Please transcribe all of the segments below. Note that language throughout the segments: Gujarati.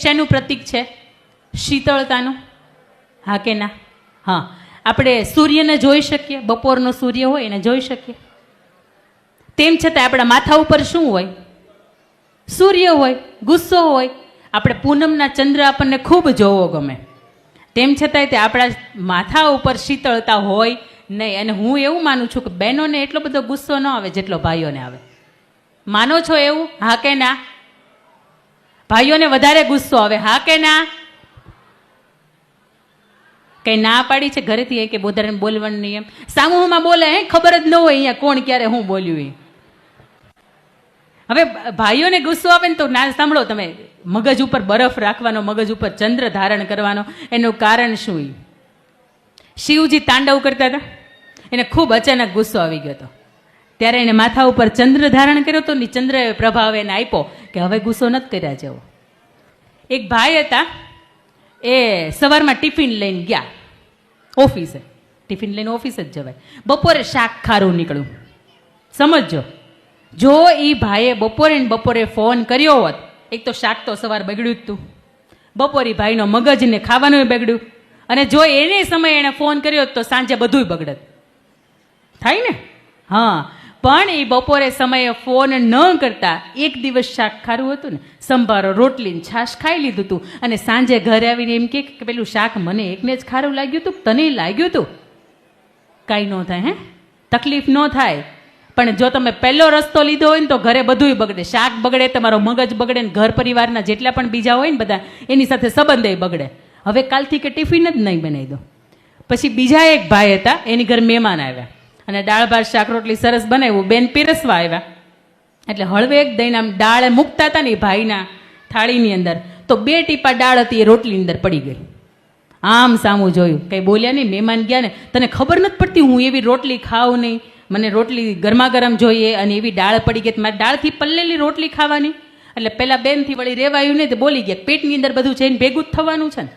શેનું પ્રતીક છે? શીતળતાનું. હા કે ના? હા. આપણે સૂર્યને જોઈ શકીએ, બપોરનો સૂર્ય હોય એને જોઈ શકીએ. તેમ છતાં આપણા માથા ઉપર શું હોય? સૂર્ય હોય, ગુસ્સો હોય. આપણે પૂનમના ચંદ્ર આપણને ખૂબ જોવો ગમે, તેમ છતાંય તે આપણા માથા ઉપર શીતળતા હોય નહીં. અને હું એવું માનું છું કે બહેનોને એટલો બધો ગુસ્સો ન આવે જેટલો ભાઈઓને આવે. માનો છો એવું? હા કે ના? ભાઈઓને વધારે ગુસ્સો આવે, હા કે ના? કઈ ના પાડી છે ઘરેથી કે વધારે બોલવાનું નહીં એમ? સામૂહમાં બોલે હે, ખબર જ ન હોય અહીંયા કોણ ક્યારે હું બોલ્યું એ. હવે ભાઈઓને ગુસ્સો આવે ને તો ના સાંભળો તમે, મગજ ઉપર બરફ રાખવાનો, મગજ ઉપર ચંદ્ર ધારણ કરવાનો, એનું કારણ શું? શિવજી તાંડવ કરતા હતા, એને ખૂબ અચાનક ગુસ્સો આવી ગયો હતો. ત્યારે એને માથા ઉપર ચંદ્ર ધારણ કર્યો હતો ને ચંદ્ર પ્રભાવ એને આપ્યો કે હવે ગુસ્સો નથી કર્યા જેવો. એક ભાઈ હતા, એ સવારમાં ટિફિન લઈને ગયા ઓફિસે. ટિફિન લઈને ઓફિસે જ જવાય. બપોરે શાક ખારું નીકળ્યું. સમજો, જો એ ભાઈએ બપોરે ફોન કર્યો હોત, એક તો શાક તો સવાર બગડ્યું જ તું, બપોરે ભાઈનો મગજ ને ખાવાનું બગડ્યું, અને જો એને સમયે એણે ફોન કર્યો તો સાંજે બધું બગડત. થાય ને? હા. પણ એ બપોરે સમયે ફોન ન કરતા એક દિવસ શાક ખારું હતું ને, સંભારો રોટલી ને છાશ ખાઈ લીધું હતું, અને સાંજે ઘરે આવીને એમ કે પેલું શાક મને એકને જ ખારું લાગ્યું હતું, તને લાગ્યું હતું. કાંઈ ન થાય, હે, તકલીફ ન થાય. પણ જો તમે પહેલો રસ્તો લીધો હોય ને તો ઘરે બધુંય બગડે. શાક બગડે, તમારો મગજ બગડે, ને ઘર પરિવારના જેટલા પણ બીજા હોય ને બધા, એની સાથે સંબંધય બગડે. હવે કાલથી કે ટિફિન જ નહીં બનાવી દો. પછી બીજા એક ભાઈ હતા, એની ઘર મહેમાન આવ્યા અને દાળ ભાત શાક રોટલી સરસ બનાવ્યું, બેન પીરસવા આવ્યા. એટલે હળવેક દઈને આમ દાળ મૂકતા હતા ને ભાઈના થાળીની અંદર, તો 2 ટીપા દાળ હતી એ રોટલીની અંદર પડી ગઈ. આમ સામું જોયું, કંઈ બોલ્યા નહીં. મહેમાન ગયા ને, તને ખબર નથી પડતી હું એવી રોટલી ખાઉં નહીં, મને રોટલી ગરમા ગરમ જોઈએ, અને એવી દાળ પડી ગઈ, મારે દાળથી પલ્લેલી રોટલી ખાવાની. એટલે પેલા બેનથી વળી રેવાયું નહીં, તો બોલી ગયા, પેટની અંદર બધું જઈને ભેગું જ થવાનું છે ને.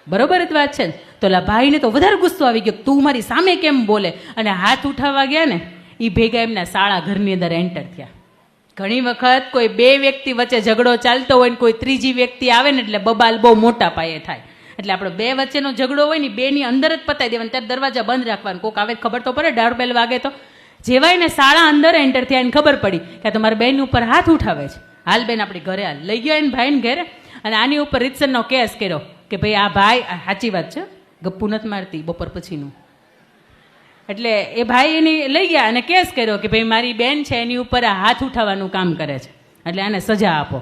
બરોબર જ વાત છે ને? તો ઓલા ભાઈને તો વધારે ગુસ્સો આવી ગયો, તું મારી સામે કેમ બોલે? અને હાથ ઉઠાવવા ગયા ને, એ ભેગા એમના શાળા ઘરની અંદર એન્ટર થયા. ઘણી વખત કોઈ 2 વ્યક્તિ વચ્ચે ઝઘડો ચાલતો હોય ને કોઈ ત્રીજી વ્યક્તિ આવે ને, એટલે બબાલ બહુ મોટા પાયે થાય. એટલે આપણો 2 વચ્ચેનો ઝઘડો હોય ને, 2ની અંદર જ પતાવી દેવાનો. ત્યારે દરવાજા બંધ રાખવાનું. કોક આવે ખબર તો પડે, ડોરબેલ વાગે તો. જેવાય ને શાળા અંદર એન્ટર થયા એને ખબર પડી કે તમારા બેન ઉપર હાથ ઉઠાવે છે, હાલ બેન આપણી ઘરે હાલ. લઈ ગયા એને ભાઈને ઘરે, અને આની ઉપર રીતસરનો કેસ કર્યો કે ભાઈ આ ભાઈ, સાચી વાત છે, ગપ્પુ નથી મારતી બપોર પછીનું. એટલે એ ભાઈ એની લઈ ગયા અને કેસ કર્યો કે ભાઈ મારી બેન છે એની ઉપર આ હાથ ઉઠાવવાનું કામ કરે છે, એટલે આને સજા આપો.